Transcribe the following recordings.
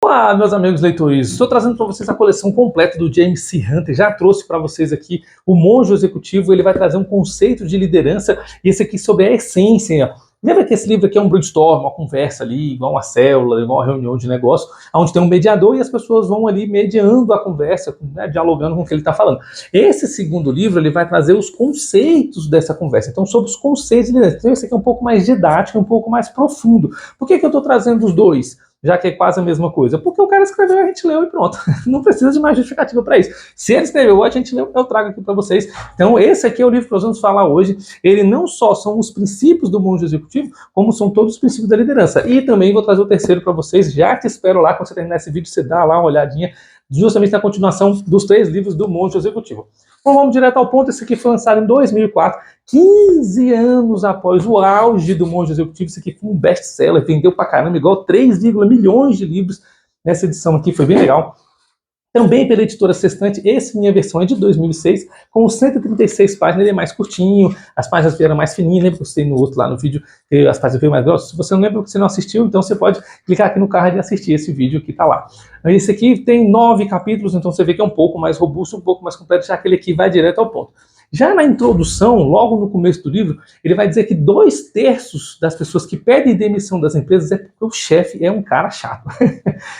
Olá, meus amigos leitores, estou trazendo para vocês a coleção completa do James C. Hunter. Já trouxe para vocês aqui o Monge Executivo. Ele vai trazer um conceito de liderança e esse aqui sobre a essência. Lembra que esse livro aqui é um brainstorm, uma conversa ali, igual uma célula, igual uma reunião de negócio, onde tem um mediador e as pessoas vão ali mediando a conversa, né, dialogando com o que ele está falando. Esse segundo livro, ele vai trazer os conceitos dessa conversa. Então, sobre os conceitos de liderança. Então, esse aqui é um pouco mais didático, um pouco mais profundo. Por que eu estou trazendo os dois? Já que é quase a mesma coisa. Porque o cara escreveu, a gente leu e pronto. Não precisa de mais justificativa para isso. Se ele escreveu, a gente leu, eu trago aqui para vocês. Então, esse aqui é o livro que nós vamos falar hoje. Ele não só são os princípios do Monge Executivo, como são todos os princípios da liderança. E também vou trazer o terceiro para vocês. Já te espero lá, quando você terminar esse vídeo, você dá lá uma olhadinha, justamente na continuação dos 3 livros do Monge Executivo. Bom, vamos direto ao ponto. Esse aqui foi lançado em 2004, 15 anos após o auge do Monge Executivo. Esse aqui foi um best-seller, vendeu pra caramba, igual 3, milhões de livros nessa edição aqui, foi bem legal. Também pela editora Sextante, essa minha versão é de 2006, com 136 páginas, ele é mais curtinho, as páginas vieram mais fininhas, lembra que eu citei no outro lá no vídeo, as páginas veio mais grossas? Se você não lembra que você não assistiu, então você pode clicar aqui no card e assistir esse vídeo que tá lá. Esse aqui tem 9 capítulos, então você vê que é um pouco mais robusto, um pouco mais completo, já que ele aqui vai direto ao ponto. Já na introdução, logo no começo do livro, ele vai dizer que 2/3 das pessoas que pedem demissão das empresas é porque o chefe é um cara chato.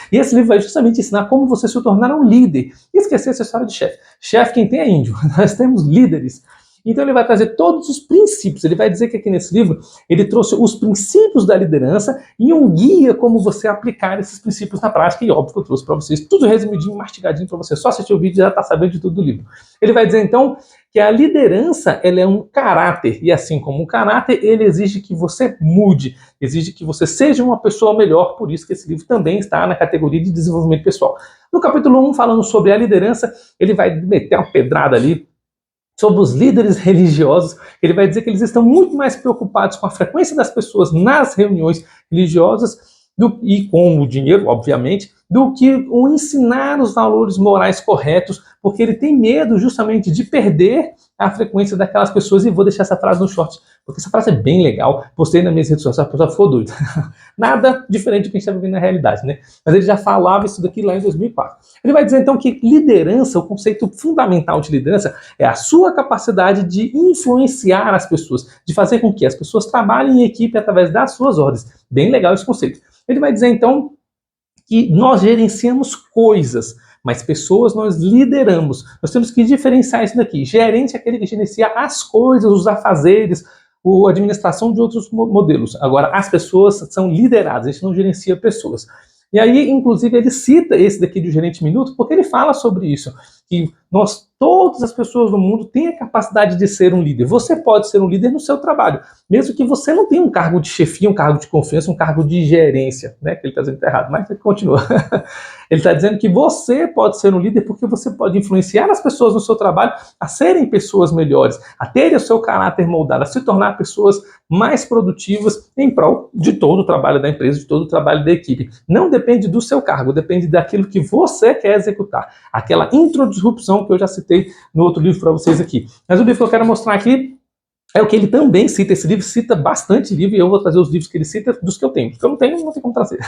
E esse livro vai justamente ensinar como você se tornar um líder. E esquecer essa história de chefe. Chefe quem tem é índio. Nós temos líderes. Então ele vai trazer todos os princípios. Ele vai dizer que aqui nesse livro ele trouxe os princípios da liderança e um guia como você aplicar esses princípios na prática. E óbvio que eu trouxe para vocês tudo resumidinho, mastigadinho para você. Só assistir o vídeo e já está sabendo de tudo do livro. Ele vai dizer então que a liderança ela é um caráter. E assim como um caráter, ele exige que você mude. Exige que você seja uma pessoa melhor. Por isso que esse livro também está na categoria de desenvolvimento pessoal. No capítulo 1, falando sobre a liderança, ele vai meter uma pedrada ali sobre os líderes religiosos. Ele vai dizer que eles estão muito mais preocupados com a frequência das pessoas nas reuniões religiosas e com o dinheiro, obviamente, do que o ensinar os valores morais corretos, porque ele tem medo justamente de perder a frequência daquelas pessoas. E vou deixar essa frase no short, porque essa frase é bem legal, postei nas minhas redes sociais, a pessoa ficou doida. Nada diferente do que a gente está vivendo na realidade, né? Mas ele já falava isso daqui lá em 2004. Ele vai dizer então que liderança, o conceito fundamental de liderança, é a sua capacidade de influenciar as pessoas, de fazer com que as pessoas trabalhem em equipe através das suas ordens. Bem legal esse conceito. Ele vai dizer então que nós gerenciamos coisas, mas pessoas nós lideramos. Nós temos que diferenciar isso daqui. Gerente é aquele que gerencia as coisas, os afazeres, a administração de outros modelos. Agora, as pessoas são lideradas, a gente não gerencia pessoas. E aí, inclusive, ele cita esse daqui do Gerente Minuto, porque ele fala sobre isso, que todas as pessoas do mundo têm a capacidade de ser um líder. Você pode ser um líder no seu trabalho, mesmo que você não tenha um cargo de chefia, um cargo de confiança, um cargo de gerência, né? Que ele está dizendo que está errado, mas ele continua. Ele está dizendo que você pode ser um líder porque você pode influenciar as pessoas no seu trabalho a serem pessoas melhores, a terem o seu caráter moldado, a se tornar pessoas mais produtivas em prol de todo o trabalho da empresa, de todo o trabalho da equipe. Não depende do seu cargo, depende daquilo que você quer executar. Aquela introdisrupção que eu já citei no outro livro para vocês aqui. Mas o livro que eu quero mostrar aqui é o que ele também cita. Esse livro cita bastante livro e eu vou trazer os livros que ele cita dos que eu tenho. Os que eu não tenho, não tem como trazer.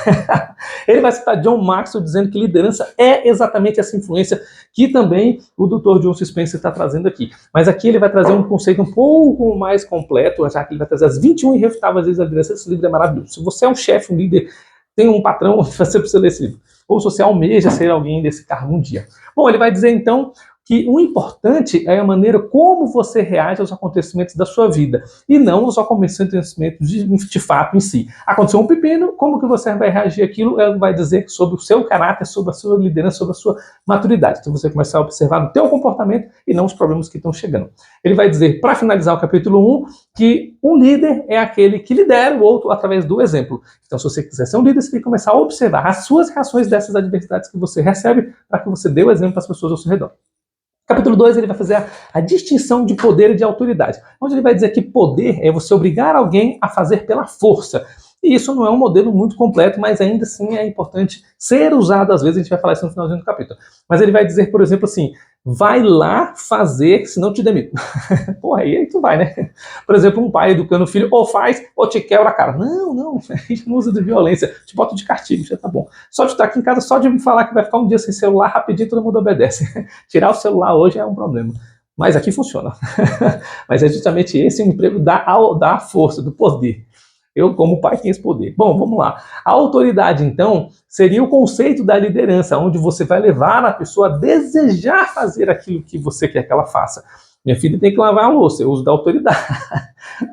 Ele vai citar John Maxwell dizendo que liderança é exatamente essa influência que também o Dr. John Spencer está trazendo aqui. Mas aqui ele vai trazer um conceito um pouco mais completo, já que ele vai trazer as 21 irrefutáveis leis da liderança. Esse livro é maravilhoso. Se você é um chefe, um líder, tem um patrão, você precisa ler esse livro. Ou se você almeja ser alguém desse cargo um dia. Bom, ele vai dizer então que o importante é a maneira como você reage aos acontecimentos da sua vida, e não os acontecimentos de fato em si. Aconteceu um pepino, como que você vai reagir àquilo? Ele vai dizer sobre o seu caráter, sobre a sua liderança, sobre a sua maturidade. Então você começar a observar no teu comportamento e não os problemas que estão chegando. Ele vai dizer, para finalizar o capítulo 1, que um líder é aquele que lidera o outro através do exemplo. Então se você quiser ser um líder, você tem que começar a observar as suas reações dessas adversidades que você recebe, para que você dê o exemplo para as pessoas ao seu redor. Capítulo 2, ele vai fazer a distinção de poder e de autoridade, onde ele vai dizer que poder é você obrigar alguém a fazer pela força. E isso não é um modelo muito completo, mas ainda assim é importante ser usado às vezes, a gente vai falar isso no finalzinho do capítulo. Mas ele vai dizer, por exemplo, assim, vai lá fazer, senão te demito. Porra, aí tu vai, né? Por exemplo, um pai educando o filho, ou faz, ou te quebra a cara. Não, a gente não usa de violência, te bota de castigo, já tá bom. Só de estar aqui em casa, só de me falar que vai ficar um dia sem celular, rapidinho todo mundo obedece. Tirar o celular hoje é um problema. Mas aqui funciona. Mas é justamente esse o emprego da força, do poder. Eu, como pai, tenho esse poder. Bom, vamos lá. A autoridade, então, seria o conceito da liderança, onde você vai levar a pessoa a desejar fazer aquilo que você quer que ela faça. Minha filha tem que lavar a louça, eu uso da autoridade.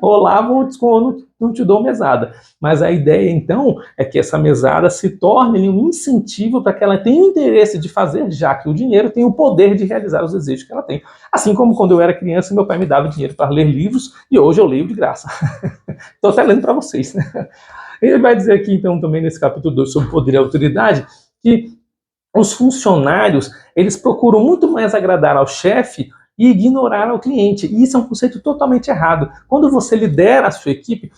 Ou lavo ou não te dou mesada. Mas a ideia, então, é que essa mesada se torne um incentivo para que ela tenha o interesse de fazer, já que o dinheiro tem o poder de realizar os desejos que ela tem. Assim como quando eu era criança, meu pai me dava dinheiro para ler livros e hoje eu leio de graça. Estou até lendo para vocês. Ele vai dizer aqui, então, também nesse capítulo 2 sobre poder e autoridade, que os funcionários, eles procuram muito mais agradar ao chefe e ignorar ao cliente. E isso é um conceito totalmente errado. Quando você lidera a sua equipe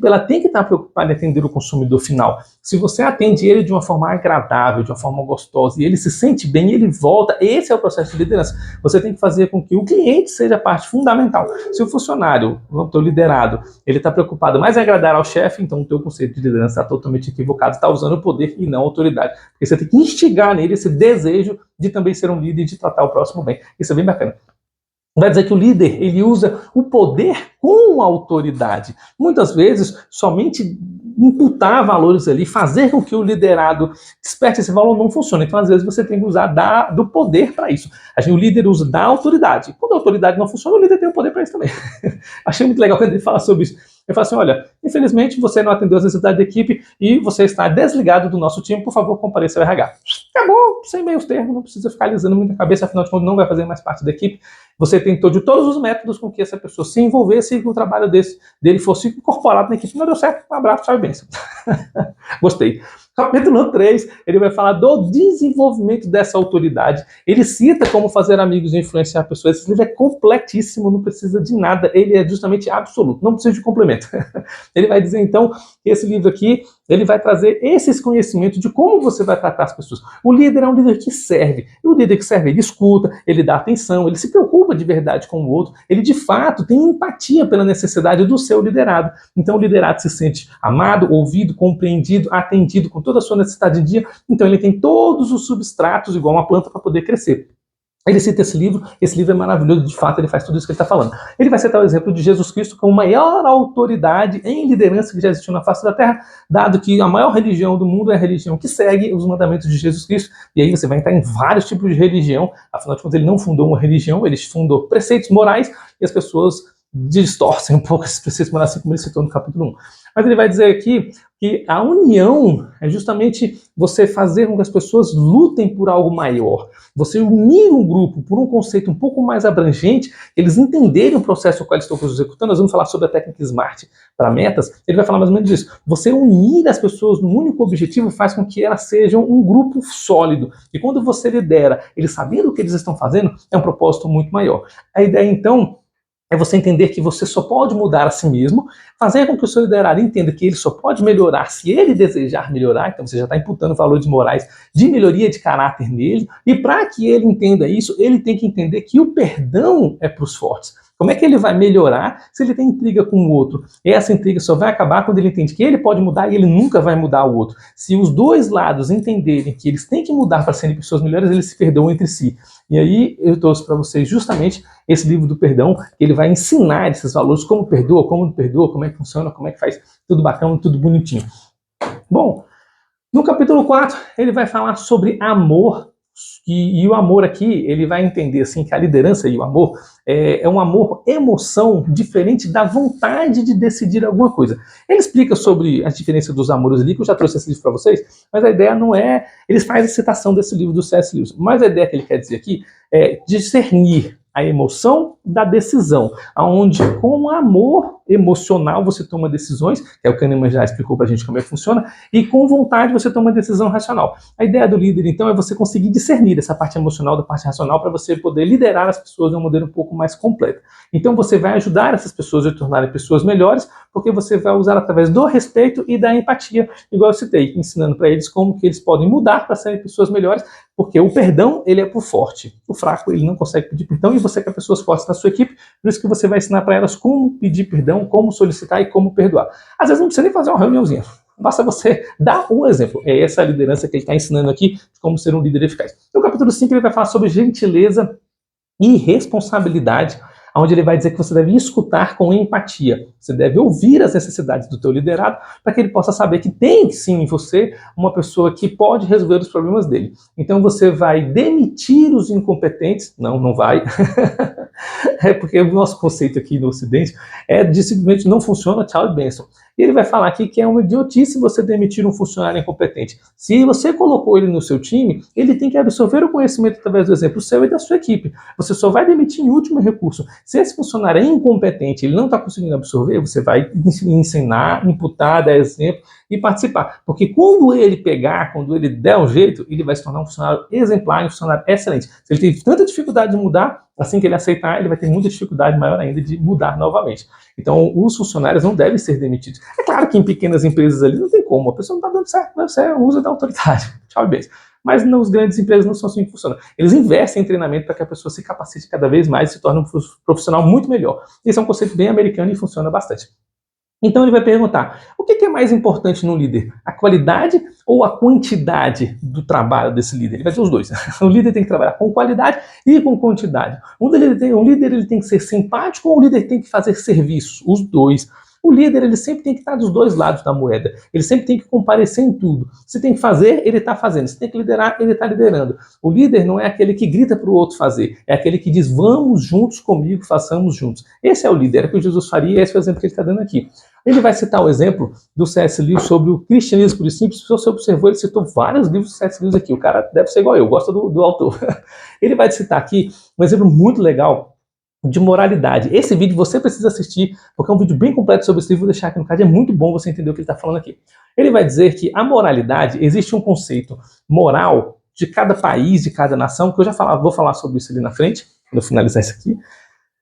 ela tem que estar preocupada em atender o consumidor final. Se você atende ele de uma forma agradável, de uma forma gostosa, e ele se sente bem, ele volta, esse é o processo de liderança. Você tem que fazer com que o cliente seja a parte fundamental. Se o funcionário, o teu liderado, ele está preocupado mais em agradar ao chefe, então o teu conceito de liderança está totalmente equivocado, está usando o poder e não a autoridade. Porque você tem que instigar nele esse desejo de também ser um líder e de tratar o próximo bem. Isso é bem bacana. Vai dizer que o líder, ele usa o poder com a autoridade. Muitas vezes, somente imputar valores ali, fazer com que o liderado desperte esse valor não funciona. Então, às vezes, você tem que usar do poder para isso. O líder usa da autoridade. Quando a autoridade não funciona, o líder tem o poder para isso também. Achei muito legal quando ele fala sobre isso. Ele fala assim, olha, infelizmente você não atendeu as necessidades da equipe e você está desligado do nosso time, por favor, compareça ao RH. Acabou, sem meios termos, não precisa ficar alisando muita cabeça, afinal de contas não vai fazer mais parte da equipe. Você tentou de todos os métodos com que essa pessoa se envolvesse e que o trabalho dele fosse incorporado na equipe. Não deu certo, um abraço, tchau e bênção. Gostei. Capítulo 3, ele vai falar do desenvolvimento dessa autoridade. Ele cita como fazer amigos e influenciar pessoas. Esse livro é completíssimo, não precisa de nada. Ele é justamente absoluto, não precisa de complemento. Ele vai dizer, então, que esse livro aqui, ele vai trazer esses conhecimentos de como você vai tratar as pessoas. O líder é um líder que serve. E o líder que serve, ele escuta, ele dá atenção, ele se preocupa de verdade com o outro. Ele, de fato, tem empatia pela necessidade do seu liderado. Então, o liderado se sente amado, ouvido, compreendido, atendido com toda a sua necessidade em dia, então ele tem todos os substratos igual uma planta para poder crescer. Ele cita esse livro é maravilhoso, de fato ele faz tudo isso que ele está falando. Ele vai citar o exemplo de Jesus Cristo como a maior autoridade em liderança que já existiu na face da Terra, dado que a maior religião do mundo é a religião que segue os mandamentos de Jesus Cristo, e aí você vai entrar em vários tipos de religião, afinal de contas ele não fundou uma religião, ele fundou preceitos morais, e as pessoas distorcem um pouco esses preceitos morais, assim como ele citou no capítulo 1. Mas ele vai dizer aqui que a união é justamente você fazer com que as pessoas lutem por algo maior. Você unir um grupo por um conceito um pouco mais abrangente, eles entenderem o processo qual eles estão executando. Nós vamos falar sobre a técnica SMART para metas. Ele vai falar mais ou menos disso. Você unir as pessoas num único objetivo faz com que elas sejam um grupo sólido. E quando você lidera, eles sabendo o que eles estão fazendo, é um propósito muito maior. A ideia, então, é você entender que você só pode mudar a si mesmo, fazer com que o seu liderado entenda que ele só pode melhorar se ele desejar melhorar, então você já está imputando valores morais de melhoria de caráter nele, e para que ele entenda isso, ele tem que entender que o perdão é para os fortes. Como é que ele vai melhorar se ele tem intriga com o outro? E essa intriga só vai acabar quando ele entende que ele pode mudar e ele nunca vai mudar o outro. Se os dois lados entenderem que eles têm que mudar para serem pessoas melhores, eles se perdoam entre si. E aí eu trouxe para vocês justamente esse livro do perdão, que ele vai ensinar esses valores, como perdoa, como não perdoa, como é que funciona, como é que faz tudo bacana, tudo bonitinho. Bom, no capítulo 4, ele vai falar sobre amor. E o amor aqui, ele vai entender assim que a liderança e o amor é um amor emoção diferente da vontade de decidir alguma coisa. Ele explica sobre a diferença dos amores ali, que eu já trouxe esse livro para vocês, mas a ideia não é... Eles fazem a citação desse livro do C.S. Lewis, mas a ideia que ele quer dizer aqui é discernir a emoção da decisão, onde com amor emocional você toma decisões, que é o que a Kahneman já explicou pra gente como é que funciona, e com vontade você toma decisão racional. A ideia do líder, então, é você conseguir discernir essa parte emocional da parte racional para você poder liderar as pessoas de uma maneira um pouco mais completa. Então você vai ajudar essas pessoas a tornarem pessoas melhores, porque você vai usar através do respeito e da empatia, igual eu citei, ensinando para eles como que eles podem mudar para serem pessoas melhores, porque o perdão, ele é pro forte. O fraco, ele não consegue pedir perdão, e você quer pessoas fortes na sua equipe, por isso que você vai ensinar para elas como pedir perdão, como solicitar e como perdoar. Às vezes não precisa nem fazer uma reuniãozinha. Basta você dar um exemplo. É essa a liderança que ele está ensinando aqui, de como ser um líder eficaz. No capítulo 5, ele vai falar sobre gentileza e responsabilidade, onde ele vai dizer que você deve escutar com empatia. Você deve ouvir as necessidades do teu liderado para que ele possa saber que tem sim em você uma pessoa que pode resolver os problemas dele. Então você vai demitir os incompetentes? Não, não vai. É porque o nosso conceito aqui no Ocidente é de simplesmente não funciona, tchau e bênção. E ele vai falar aqui que é uma idiotice você demitir um funcionário incompetente. Se você colocou ele no seu time, ele tem que absorver o conhecimento através do exemplo seu e da sua equipe. Você só vai demitir em último recurso. Se esse funcionário é incompetente, ele não está conseguindo absorver, você vai ensinar, imputar, dar exemplo e participar. Porque quando ele pegar, quando ele der um jeito, ele vai se tornar um funcionário exemplar, um funcionário excelente. Se ele teve tanta dificuldade de mudar, assim que ele aceitar, ele vai ter muita dificuldade maior ainda de mudar novamente. Então, os funcionários não devem ser demitidos. É claro que em pequenas empresas ali não tem como, a pessoa não está dando certo, você usa da autoridade. Tchau e beijo. Mas nas grandes empresas não são assim que funciona. Eles investem em treinamento para que a pessoa se capacite cada vez mais e se torne um profissional muito melhor. Esse é um conceito bem americano e funciona bastante. Então ele vai perguntar, o que é mais importante no líder? A qualidade ou a quantidade do trabalho desse líder? Ele vai dizer os dois. O líder tem que trabalhar com qualidade e com quantidade. Um líder ele tem que ser simpático ou o líder tem que fazer serviço? Os dois. O líder ele sempre tem que estar dos dois lados da moeda. Ele sempre tem que comparecer em tudo. Se tem que fazer, ele está fazendo. Se tem que liderar, ele está liderando. O líder não é aquele que grita para o outro fazer. É aquele que diz, vamos juntos comigo, façamos juntos. Esse é o líder, é o que Jesus faria, esse é o exemplo que ele está dando aqui. Ele vai citar o exemplo do C.S. Lewis sobre o cristianismo por simples. Se você observou, ele citou vários livros do C.S. Lewis aqui. O cara deve ser igual eu, gosta do autor. Ele vai citar aqui um exemplo muito legal de moralidade. Esse vídeo você precisa assistir, porque é um vídeo bem completo sobre esse livro, vou deixar aqui no card, é muito bom você entender o que ele está falando aqui. Ele vai dizer que a moralidade, existe um conceito moral de cada país, de cada nação, que eu já vou falar sobre isso ali na frente, quando eu finalizar isso aqui.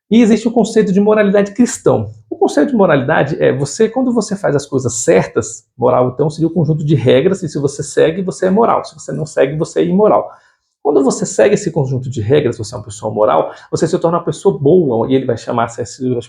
E existe o conceito de moralidade cristão. O conceito de moralidade é quando você faz as coisas certas, moral então seria o conjunto de regras, e se você segue, você é moral. Se você não segue, você é imoral. Quando você segue esse conjunto de regras, você é uma pessoa moral, você se torna uma pessoa boa, e ele vai chamar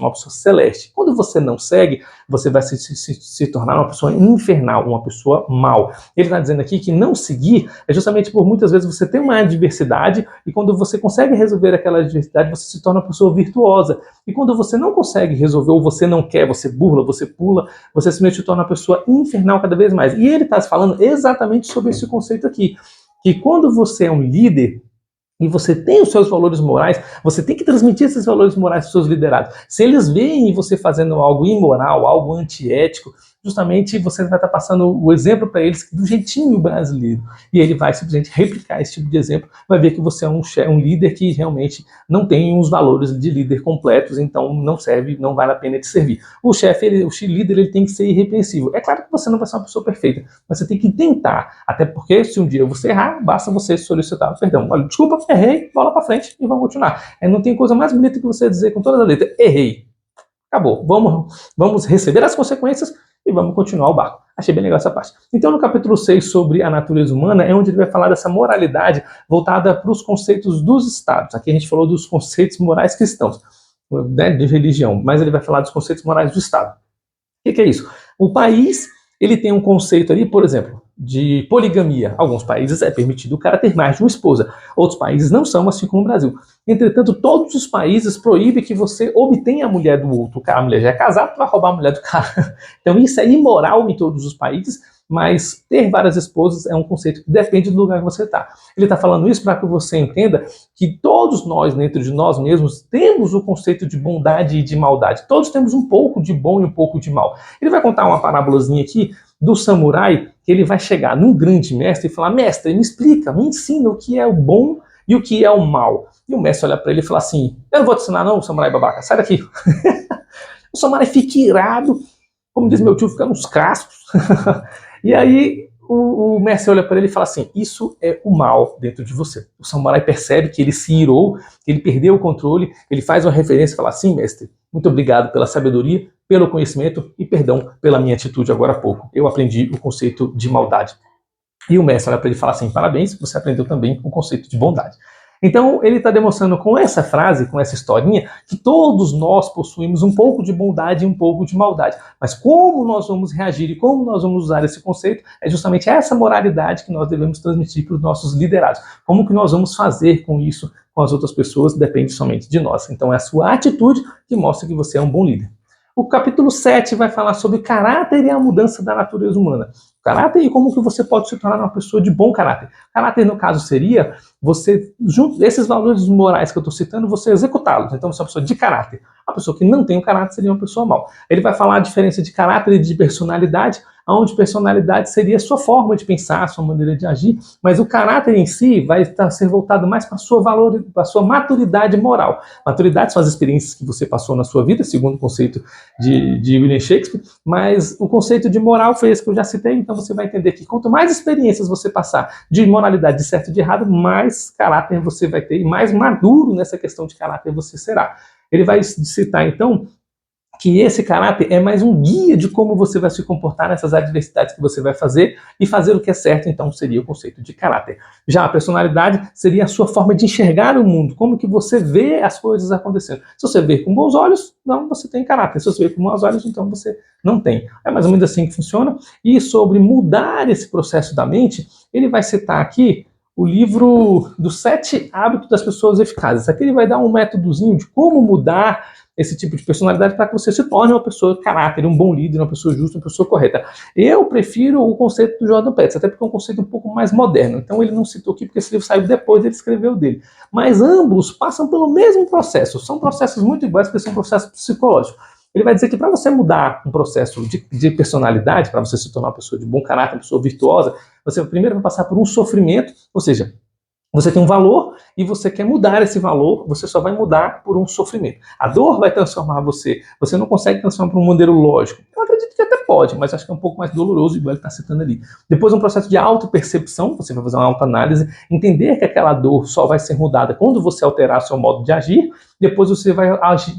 uma pessoa celeste. Quando você não segue, você vai se tornar uma pessoa infernal, uma pessoa mal. Ele está dizendo aqui que não seguir é justamente por muitas vezes você tem uma adversidade, e quando você consegue resolver aquela adversidade, você se torna uma pessoa virtuosa. E quando você não consegue resolver, ou você não quer, você burla, você pula, você simplesmente se torna uma pessoa infernal cada vez mais. E ele está falando exatamente sobre esse conceito aqui. Que quando você é um líder e você tem os seus valores morais, você tem que transmitir esses valores morais para os seus liderados. Se eles veem você fazendo algo imoral, algo antiético, justamente você vai estar passando o exemplo para eles do jeitinho brasileiro. E ele vai simplesmente replicar esse tipo de exemplo, vai ver que você é um líder que realmente não tem os valores de líder completos, então não serve, não vale a pena te servir. O líder, ele tem que ser irrepreensível. É claro que você não vai ser uma pessoa perfeita, mas você tem que tentar, até porque se um dia você errar, basta você solicitar perdão. Olha, desculpa, errei, bola para frente e vamos continuar. Não tem coisa mais bonita que você dizer com toda a letra, errei. Acabou, vamos receber as consequências e vamos continuar o barco. Achei bem legal essa parte. Então, no capítulo 6, sobre a natureza humana, é onde ele vai falar dessa moralidade voltada para os conceitos dos estados. Aqui a gente falou dos conceitos morais cristãos, né, de religião, mas ele vai falar dos conceitos morais do estado. O que é isso? O país, ele tem um conceito ali, por exemplo, de poligamia. Alguns países é permitido o cara ter mais de uma esposa. Outros países não são, assim como o Brasil. Entretanto, todos os países proíbem que você obtenha a mulher do outro. A mulher já é casada, tu vai roubar a mulher do cara. Então isso é imoral em todos os países, mas ter várias esposas é um conceito que depende do lugar que você está. Ele está falando isso para que você entenda que todos nós, dentro de nós mesmos, temos o conceito de bondade e de maldade. Todos temos um pouco de bom e um pouco de mal. Ele vai contar uma parábolazinha aqui do samurai, que ele vai chegar num grande mestre e falar, mestre, me explica, me ensina o que é o bom e o que é o mal. E o mestre olha para ele e fala assim, eu não vou te ensinar não, samurai babaca, sai daqui. O samurai fica irado, como diz meu tio, fica nos cascos. E aí o mestre olha para ele e fala assim, isso é o mal dentro de você. O samurai percebe que ele se irou, que ele perdeu o controle, ele faz uma referência e fala assim, mestre, muito obrigado pela sabedoria, pelo conhecimento e perdão pela minha atitude agora há pouco. Eu aprendi o conceito de maldade. E o mestre olha para ele e fala assim, parabéns, você aprendeu também o conceito de bondade. Então, ele está demonstrando com essa frase, com essa historinha, que todos nós possuímos um pouco de bondade e um pouco de maldade. Mas como nós vamos reagir e como nós vamos usar esse conceito, é justamente essa moralidade que nós devemos transmitir para os nossos liderados. Como que nós vamos fazer com isso, com as outras pessoas, depende somente de nós. Então, é a sua atitude que mostra que você é um bom líder. O capítulo 7 vai falar sobre caráter e a mudança da natureza humana. Caráter e como que você pode se tornar uma pessoa de bom caráter. Caráter, no caso, seria você, junto esses valores morais que eu estou citando, você executá-los. Então, você é uma pessoa de caráter. A pessoa que não tem um caráter seria uma pessoa mau. Ele vai falar a diferença de caráter e de personalidade, onde personalidade seria a sua forma de pensar, a sua maneira de agir, mas o caráter em si vai ser voltado mais para a sua maturidade moral. Maturidade são as experiências que você passou na sua vida, segundo o conceito de William Shakespeare, mas o conceito de moral foi esse que eu já citei, então você vai entender que quanto mais experiências você passar de moralidade, de certo e de errado, mais caráter você vai ter e mais maduro nessa questão de caráter você será. Ele vai citar, então, que esse caráter é mais um guia de como você vai se comportar nessas adversidades que você vai fazer e fazer o que é certo, então seria o conceito de caráter. Já a personalidade seria a sua forma de enxergar o mundo, como que você vê as coisas acontecendo. Se você vê com bons olhos, não, você tem caráter. Se você vê com maus olhos, então você não tem. É mais ou menos assim que funciona. E sobre mudar esse processo da mente, ele vai citar aqui o livro dos 7 hábitos das pessoas eficazes. Aqui ele vai dar um métodozinho de como mudar esse tipo de personalidade para que você se torne uma pessoa de caráter, um bom líder, uma pessoa justa, uma pessoa correta. Eu prefiro o conceito do Jordan Peterson, até porque é um conceito um pouco mais moderno. Então ele não citou aqui porque esse livro saiu depois, ele escreveu dele. Mas ambos passam pelo mesmo processo. São processos muito iguais, porque são processos psicológicos. Ele vai dizer que para você mudar um processo de personalidade, para você se tornar uma pessoa de bom caráter, uma pessoa virtuosa, você primeiro vai passar por um sofrimento, ou seja, você tem um valor e você quer mudar esse valor, você só vai mudar por um sofrimento. A dor vai transformar você. Você não consegue transformar para um modelo lógico. Eu acredito que até pode, mas acho que é um pouco mais doloroso, igual ele está citando ali. Depois um processo de autopercepção, você vai fazer uma autoanálise, entender que aquela dor só vai ser mudada quando você alterar seu modo de agir. Depois você vai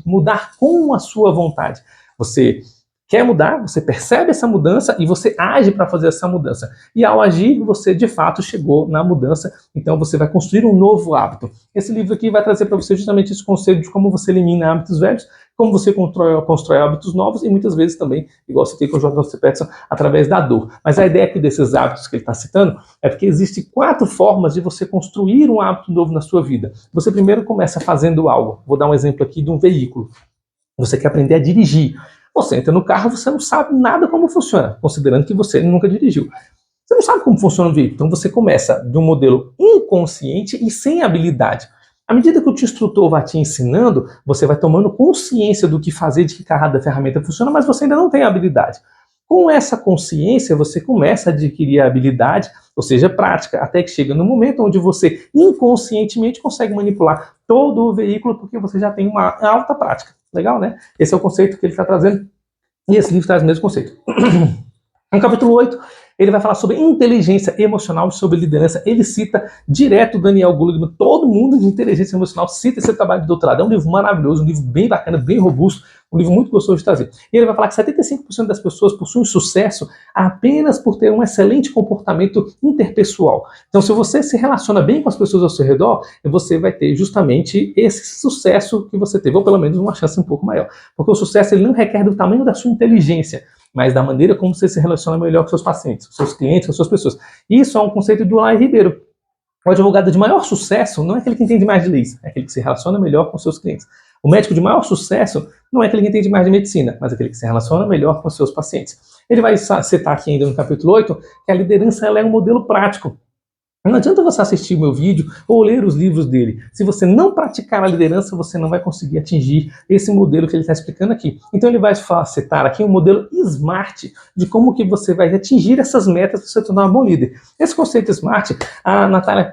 mudar com a sua vontade. Você quer mudar, você percebe essa mudança e você age para fazer essa mudança. E ao agir, você de fato chegou na mudança, então você vai construir um novo hábito. Esse livro aqui vai trazer para você justamente esse conceito de como você elimina hábitos velhos, como você constrói hábitos novos e muitas vezes também, igual citei com o Jordan Peterson, através da dor. Mas a ideia aqui desses hábitos que ele está citando é porque existem 4 formas de você construir um hábito novo na sua vida. Você primeiro começa fazendo algo. Vou dar um exemplo aqui de um veículo. Você quer aprender a dirigir. Você entra no carro, você não sabe nada como funciona, considerando que você nunca dirigiu. Você não sabe como funciona o veículo, então você começa de um modelo inconsciente e sem habilidade. À medida que o instrutor vai te ensinando, você vai tomando consciência do que fazer, de que cada ferramenta funciona, mas você ainda não tem habilidade. Com essa consciência, você começa a adquirir a habilidade, ou seja, prática, até que chega no momento onde você inconscientemente consegue manipular todo o veículo, porque você já tem uma alta prática. Legal, né? Esse é o conceito que ele está trazendo, e esse livro traz o mesmo conceito. No capítulo 8, ele vai falar sobre inteligência emocional e sobre liderança. Ele cita direto Daniel Goleman. Todo mundo de inteligência emocional cita esse trabalho de doutorado. É um livro maravilhoso, um livro bem bacana, bem robusto, um livro muito gostoso de trazer. E ele vai falar que 75% das pessoas possuem sucesso apenas por ter um excelente comportamento interpessoal. Então, se você se relaciona bem com as pessoas ao seu redor, você vai ter justamente esse sucesso que você teve, ou pelo menos uma chance um pouco maior. Porque o sucesso ele não requer do tamanho da sua inteligência, mas da maneira como você se relaciona melhor com seus pacientes, com seus clientes, com suas pessoas. Isso é um conceito do Lai Ribeiro. O advogado de maior sucesso não é aquele que entende mais de leis, é aquele que se relaciona melhor com seus clientes. O médico de maior sucesso não é aquele que entende mais de medicina, mas aquele que se relaciona melhor com seus pacientes. Ele vai citar aqui ainda no capítulo 8 que a liderança ela é um modelo prático. Não adianta você assistir o meu vídeo ou ler os livros dele. Se você não praticar a liderança, você não vai conseguir atingir esse modelo que ele está explicando aqui. Então ele vai citar aqui um modelo SMART de como que você vai atingir essas metas para você tornar um bom líder. Esse conceito SMART, a Natália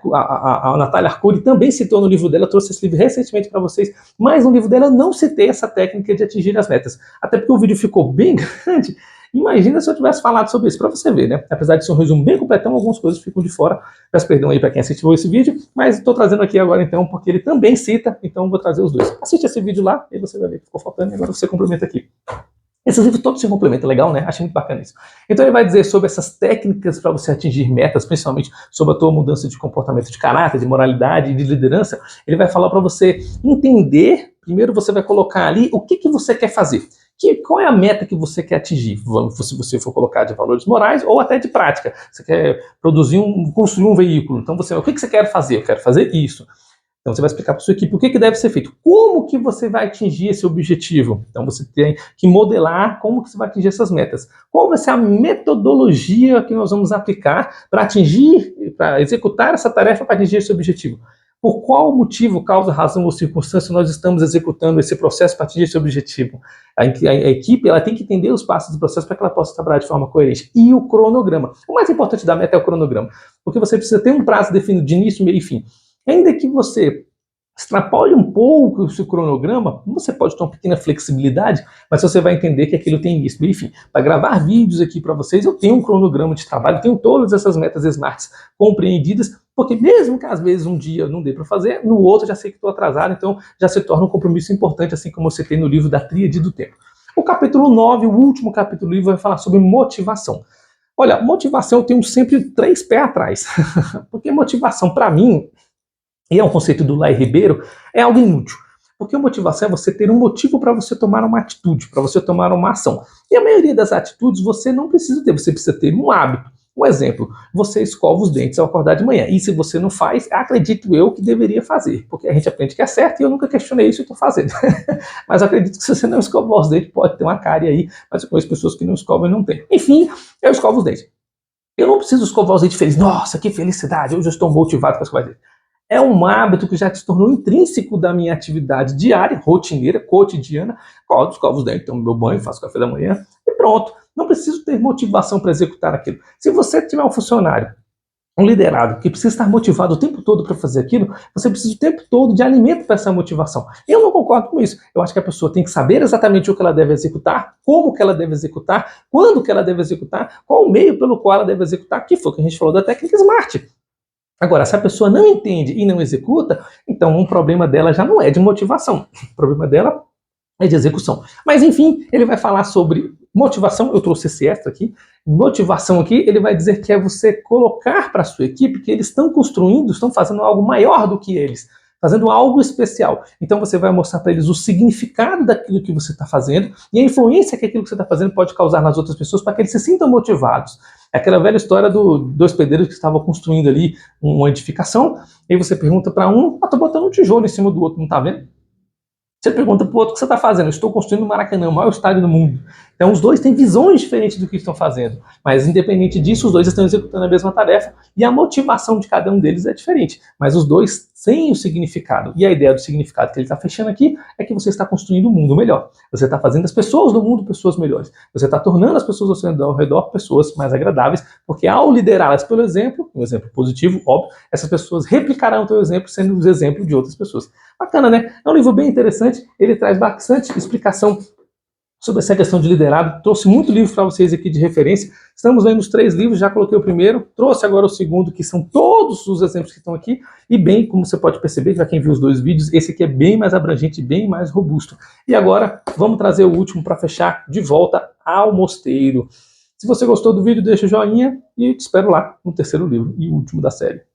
Arcuri também citou no livro dela, eu trouxe esse livro recentemente para vocês, mas no livro dela eu não citei essa técnica de atingir as metas. Até porque o vídeo ficou bem grande. Imagina se eu tivesse falado sobre isso, para você ver, né? Apesar de ser um resumo bem completão, algumas coisas ficam de fora. Peço perdão aí para quem assistiu esse vídeo, mas estou trazendo aqui agora então, porque ele também cita, então vou trazer os dois. Assiste esse vídeo lá, e você vai ver que ficou faltando, e agora você complementa aqui. Esse livro todo se complementa, legal, né? Achei muito bacana isso. Então ele vai dizer sobre essas técnicas para você atingir metas, principalmente sobre a tua mudança de comportamento, de caráter, de moralidade e de liderança. Ele vai falar para você entender, primeiro você vai colocar ali o que você quer fazer. Qual é a meta que você quer atingir? Se você for colocar de valores morais ou até de prática. Você quer construir um veículo. Então o que você quer fazer? Eu quero fazer isso. Então você vai explicar para a sua equipe o que deve ser feito. Como que você vai atingir esse objetivo? Então você tem que modelar como que você vai atingir essas metas. Qual vai ser a metodologia que nós vamos aplicar para executar essa tarefa, para atingir esse objetivo? Por qual motivo, causa, razão ou circunstância nós estamos executando esse processo para atingir esse objetivo? A equipe ela tem que entender os passos do processo para que ela possa trabalhar de forma coerente. E o cronograma. O mais importante da meta é o cronograma, porque você precisa ter um prazo definido de início, meio e fim. Ainda que você extrapole um pouco o seu cronograma, você pode ter uma pequena flexibilidade, mas você vai entender que aquilo tem início, meio e fim. Para gravar vídeos aqui para vocês, eu tenho um cronograma de trabalho, tenho todas essas metas SMARTs compreendidas, porque mesmo que às vezes um dia não dê para fazer, no outro já sei que estou atrasado, então já se torna um compromisso importante, assim como você tem no livro da Tríade do Tempo. O capítulo 9, o último capítulo do livro, vai falar sobre motivação. Olha, motivação eu tenho sempre 3 pés atrás, porque motivação para mim, e é um conceito do Lai Ribeiro, é algo inútil. Porque a motivação é você ter um motivo para você tomar uma atitude, para você tomar uma ação. E a maioria das atitudes você não precisa ter, você precisa ter um hábito. Um exemplo, você escova os dentes ao acordar de manhã. E se você não faz, acredito eu que deveria fazer. Porque a gente aprende que é certo e eu nunca questionei isso e estou fazendo. Mas eu acredito que se você não escovar os dentes, pode ter uma cárie aí. Mas eu conheço pessoas que não escovam e não tem. Enfim, eu escovo os dentes. Eu não preciso escovar os dentes feliz. Nossa, que felicidade, hoje eu estou motivado para escovar os dentes. É um hábito que já se tornou intrínseco da minha atividade diária, rotineira, cotidiana. Escovo os dentes, tomo meu banho, faço café da manhã e pronto. Não preciso ter motivação para executar aquilo. Se você tiver um funcionário, um liderado, que precisa estar motivado o tempo todo para fazer aquilo, você precisa o tempo todo de alimento para essa motivação. Eu não concordo com isso. Eu acho que a pessoa tem que saber exatamente o que ela deve executar, como que ela deve executar, quando que ela deve executar, qual o meio pelo qual ela deve executar, que foi o que a gente falou da técnica SMART. Agora, se a pessoa não entende e não executa, então um problema dela já não é de motivação, o problema dela é de execução. Mas enfim, ele vai falar sobre motivação, eu trouxe esse extra aqui, motivação aqui, ele vai dizer que é você colocar para a sua equipe que eles estão construindo, estão fazendo algo maior do que eles, fazendo algo especial. Então você vai mostrar para eles o significado daquilo que você está fazendo e a influência que aquilo que você está fazendo pode causar nas outras pessoas para que eles se sintam motivados. É aquela velha história dos 2 pedreiros que estavam construindo ali uma edificação, e aí você pergunta para um, tô botando um tijolo em cima do outro, não tá vendo? Você pergunta para o outro o que você está fazendo. Eu estou construindo o Maracanã, o maior estádio do mundo. Então os dois têm visões diferentes do que estão fazendo. Mas independente disso, os dois estão executando a mesma tarefa e a motivação de cada um deles é diferente. Mas os dois têm o significado. E a ideia do significado que ele está fechando aqui é que você está construindo um mundo melhor. Você está fazendo as pessoas do mundo pessoas melhores. Você está tornando as pessoas ao redor pessoas mais agradáveis, porque ao liderá-las pelo exemplo, um exemplo positivo, óbvio, essas pessoas replicarão o teu exemplo sendo os exemplos de outras pessoas. Bacana, né? É um livro bem interessante, ele traz bastante explicação sobre essa questão de liderado. Trouxe muito livro para vocês aqui de referência. Estamos lendo os 3 livros, já coloquei o primeiro, trouxe agora o segundo, que são todos os exemplos que estão aqui, e bem, como você pode perceber, para quem viu os 2 vídeos, esse aqui é bem mais abrangente, bem mais robusto. E agora, vamos trazer o último para fechar, de volta ao mosteiro. Se você gostou do vídeo, deixa o joinha e te espero lá no 3º livro e último da série.